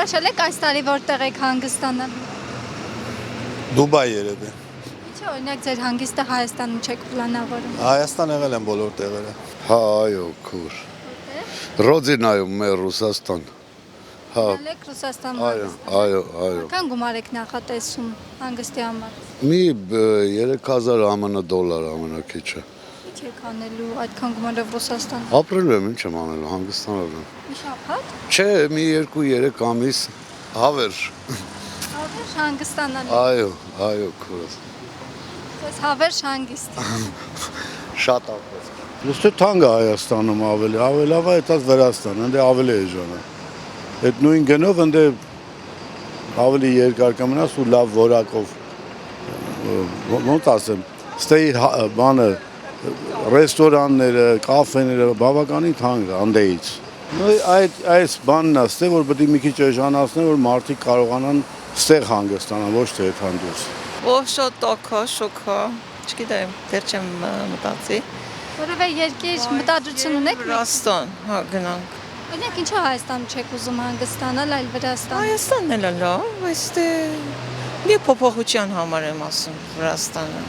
Որոշել եք այս տարի որտեղ եք հանգստանալ։ Դուբայ երևի։ Ինչի օրինակ ձեր հանգիստը Հայաստանում չեք պլանավորում։ Հայաստան եղել եմ բոլոր տեղերը։ Հա, այո, քուր։ Ռոդինայում մեր Ռուսաստան։ Հա։ Ելեք Ռուսաստան Այո, հանգստանալ։ այո, այո։ Որքան գումար եք նախատեսում հանգստի համար։ Մի 3000 ԱՄՆ դոլար ամենակիչը։ Ինչ եք անելու այդքան գումարով Ռուսաստան։ Ապրելու եմ, ինչ եմ անելու, հանգստանալու եմ։ Մի շաբաթ։ Չէ, մի 2-3 ամիս հավեր։ Հավերժ հանգստանալու։ Այո, այո, քուրս։ Ձեզ հավերժ հանգիստ։ Շատ ապրես։ Ոստե թանկ է Հայաստանում ավելի լավ է այդած Վրաստան, ընդ ավելի էժան է։ Այդ նույն գնով ընդ ավելի երկար կմնաս ու լավ որակով ոնց ասեմ, ստեյ բանը ռեստորանները, կաֆեները բավականին թանկ է անդեից։ Այս բանն է, ստե որ պետք է մի քիչ էժանացնել, որ մարդիկ կարողանան ստեղ հանգստանալ, ոչ թե այդքան դուրս։ Շատ տոքա, շոքա, չգիտեմ, դեռ չեմ մտածի։ Որևէ երկիր մտադրություն ունեք։ Վրաստան, հա, գնանք։ Օրինակ ինչու Հայաստանում չեք ուզում հանգստանալ, այլ Վրաստան։ Հայաստանն էլ է լավ, բայց դե մի փոփոխության համար եմ ասում Վրաստանը։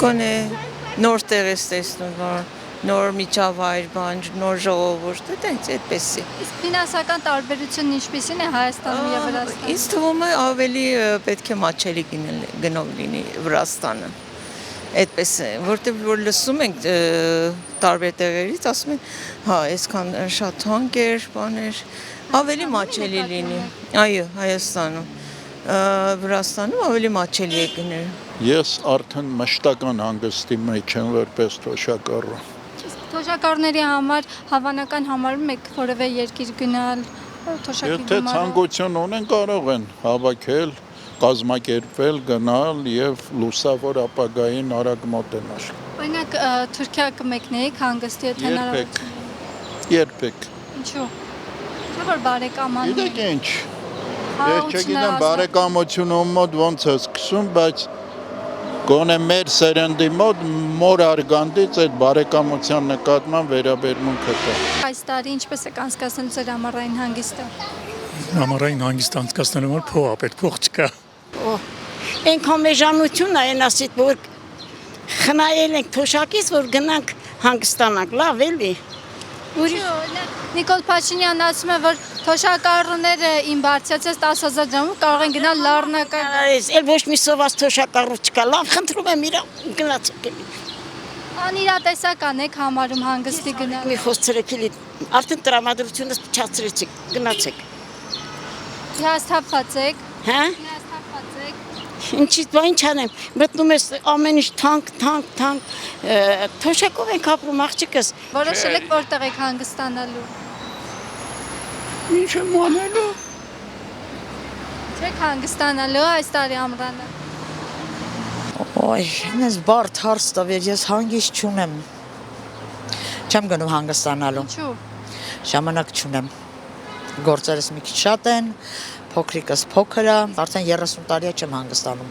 Գոնե նոր տեղ ես տեսնում, նոր միջավայր, բան, նոր ժողովուրդ, դենց այդպես է։ Իսկ ֆինանսական տարբերությունն ինչպիսին է Հայաստանում եւ Վրաստանում։ Ինձ թվում է ավելի պետք է մատչելի գնով լինի Վրաստանը։ Այդպես է, որտեղ որ լսում ենք տարբեր տեղերից, ասում են, հա, այսքան շատ թանկ էր, բաներ, ավելի մատչելի լինի։ Այո, Հայաստանում, Վրաստանում ավելի մատչելի է գնել։ Ես արդեն մշտական հանգստի մեջ եմ որպես թոշակառու։ Իսկ թոշակառուների համար հավանական համարում եք որևէ երկիր գնալ, թոշակի Եթե ցանկություն ունեն, կարող են հավաքել, կազմակերպվել, գնալ եւ լուսավոր ապագային արագ մոտենալ։ Օրինակ Թուրքիա կմեկնեիք հանգստի եթե հնարավորություն։ Երբեք։ Ինչու՞։ Չէ՞ որ բարեկամանն Գիտեք ինչ։ Ես չգիտեմ բարեկամությունը մոտ ոնց է սկսում, բայց գոնե մեր սերնդի մոտ մոր արգանդից այդ բարեկամության նկատմամբ վերաբերմունքը կա։ Այս տարի ինչպես եք անցկացնել ձեր ամառային հանգիստը։ Ամառային հանգիստ անցկացնելու համար փող ապետ, փող չկա։ Այնքան մեժանություն է այն ասիդ, որ խնայել ենք թոշակից, որ գնանք հանգստանանք, լավ էլի։ Նիկոլ Փաշինյանն ասում է, որ թոշակառուները իմ բարձրացած 10,000 դրամով կարող են գնալ լեռնական։ Էլ ոչ մի սոված թոշակառու չկա, լավ, խնդրում եմ իրա գնացեք էլի։ Անիրատեսական եք համարում հանգստի գնալ։ Մի խոսցրեք էլի, արդեն տրամադրությունս փչացրեցիք, գնացեք։ Հիասթափված եք։ Հա։ Հիասթափված եք։ Ինչի՞ց բա ինչ անեմ, մտնում ես ամեն ինչ թանկ, թոշակով ենք ապրում աղջիկս։ Որոշել եք որտեղ եք հանգստանալու։ Ինչ եմ անելու։ Չեք հանգստանալու այս տարի ամռանը։ Ոյ, ինձ բարդ հարց տվեր, ես հանգիստ չունեմ։ Չեմ գնում հանգստանալու։ Ինչու։ Ժամանակ չունեմ։ Գործերս մի քիչ շատ են, փոքրիկս փոքր է, արդեն 30 տարի չեմ հանգստանում։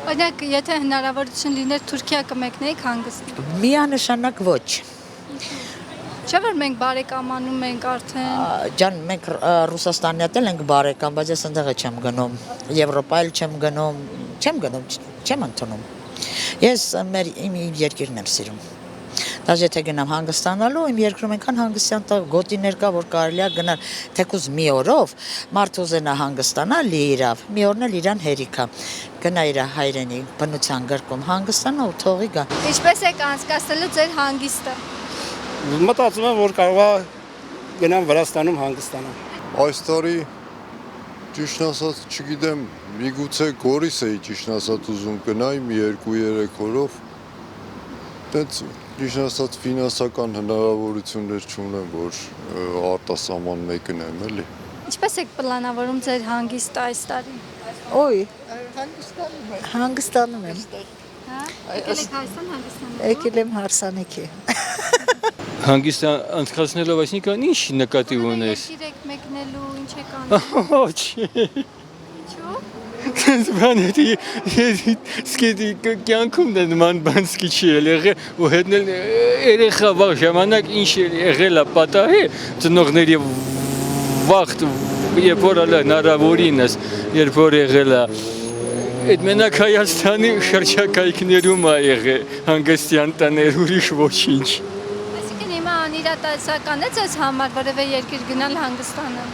Օրինակ, եթե հնարավորություն լիներ Թուրքիա կմեկնեիք հանգստի։ Միանշանակ ոչ։ Չէ՞ որ մենք բարեկամանում ենք արդեն։ Ջան, մենք Ռուսաստանի հետ ենք բարեկամ, բայց ես այնտեղ չեմ գնում։ Եվրոպայել չեմ գնում, չեմ ընդունում։ Ես իմ երկիրն եմ սիրում։ Դաժե եթե գնամ հանգստանալու, իմ երկրում այնքան հանգստյան տեղ գոտիներ կա, որ կարելի է գնալ թեկուզ մի օրով, մարդ ուզենա հանգստանալ լիիրավ, մի օրն էլ իրան հերիքա։ Գնա իր հայրենի բնության գրկում հանգստանա ու թողի գա։ Ինչպես եք անցկացնելու ձեր հանգիստը։ Մտածում եմ, որ կարող է գնամ Վրաստանում հանգստանալ։ Այս տարի ճիշտ ասած, չգիտեմ, միգուցե Գորիս էի ճիշտ ասած ուզում գնայի մի 2-3 օրով։ Դենց ճիշտ ասած ֆինանսական հնարավորություններ չունեմ, որ արտասահման մեկնեմ, էլի։ Ինչպես եք պլանավորում ձեր հանգիստը այս տարի։ Ոյ, հանգստանում եմ։ Հա։ Եկել եք Հայաստան հանգստանալու։ Եկել եմ հարսանեկի։ Հանգիստ անցկացնելով, այսինքն ինչ նկատի ունես։ Երկիր եք մեկնելու, ինչ եք անում։ Ոչ։ Ինչու։ Բանետի սկեդի կյանքում դա նման բան սկիչի եղել ու հետնել երեխա վաղ ժամանակ ինչ եղել է պատահի ծնողների վաղ երբ որ հնարավորինս երբ որ եղել է այդ մենակ Հայաստանի շրջակայքներում է եղել հանգստյան տներ ուրիշ ոչինչ Այսինքն հիմա անիրատեսական է ձեզ համար որևէ երկիր գնալ հանգստանալ։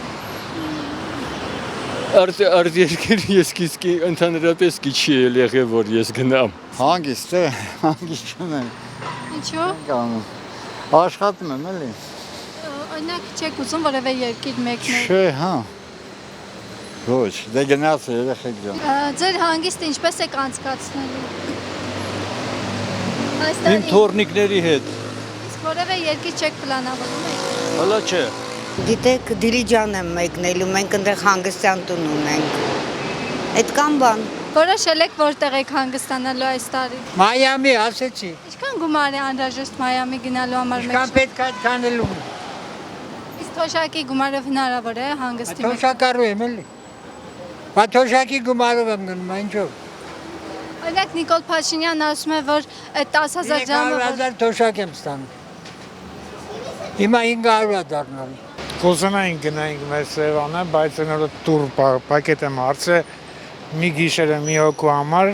Արդ երկիր ես կիսկի ընդհանրապես չի եղել որ ես գնամ Հանգիստ է, հանգիստ չունեմ։ Ինչու՞։ Աշխատում եմ էլի։ Օրինակ չեք ուզում որևէ երկիր մեկնել։ Չէ, հա։ Ոչ, դե գնաց երեխեք ջան։ Ձեր հանգիստը ինչպես եք անցկացնելու։ Իմ թորնիկների հետ։ Իսկ որևէ երկիր չեք պլանավորում եք։ Հələ չէ։ Գիտեք, Դիլիջան եմ մեկնելու, մենք այնտեղ հանգստյան տուն ունենք։ Այդքան բան։ Որոշել եք որտեղ եք հանգստանալու այս տարի։ Մայամի ասեցի։ Ինչքան գումար է անհրաժեշտ Մայամի գնալու համար մեկ։ Ինչքան պետք է այդքանելու։ Իսկ թոշակի գումարով հնարավոր է հանգստի մեկ։ Թոշակարու եմ էլի։ Բա թոշակի գումարով եմ գնում, ինչով։ Օրինակ Նիկոլ Փաշինյանն ասում է, որ այդ 10,000 ժամը 300,000 թոշակ եմ ստանում։ Հիմա 500 է դառնալ։ Կուզենայինք գնայինք մեր Սևանը, բայց այնօր տուր պակետ եմ հարցը մի գիշերը մի հոգու համար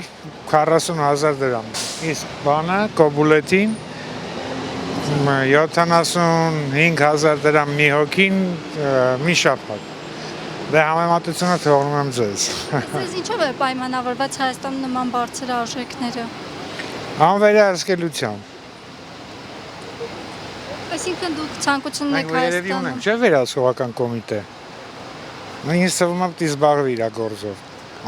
40,000 դրամ։ Իսկ բանը կոբուլետին 75,000 դրամ մի հոգին մի շաբաթ։ Դե համեմատությունը թողնում եմ ձեզ։ Ձեզ ինչով է պայմանավորված Հայաստանում նման բարձր արժեքները։ Անվերահսկելությամբ։ Այսինքն դուք ցանկություն ունեք Երևի ունենք, Հայաստանում։ չէ՞ վերահսկողական կոմիտե։ Ինձ թվում է դից զբաղվի իր գործով։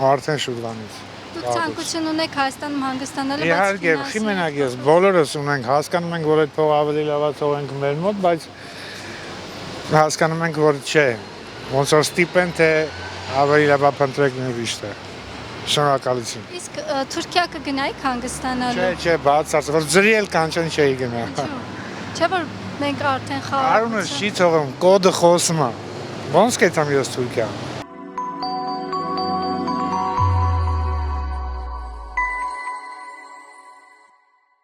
Արդեն շուտվանից։ Դուք ցանկություն ունեք Հայաստանում հանգստանալու, Իհարկե, խի մենակ ես, բոլորս ունենք, հասկանում ենք, որ այդ փողը ավելի լավ է թողենք մեր մոտ, բայց հասկանում ենք, որ չէ, ոնց որ ստիպեն, թե ավելի լավ է փնտրեք մի ուրիշ տեղ։ Շնորհակալություն։ Իսկ Թուրքիա կգնայիք հանգստանալու։ Չէ, բացարձակ, որ ջրի էլ կանչեն չէի գնա։ Չէ՞ որ մենք արդեն խաղ։ Արունը չի թողում, կոդը խոսում է։ Ոնց կետամ ես Թուրքիա։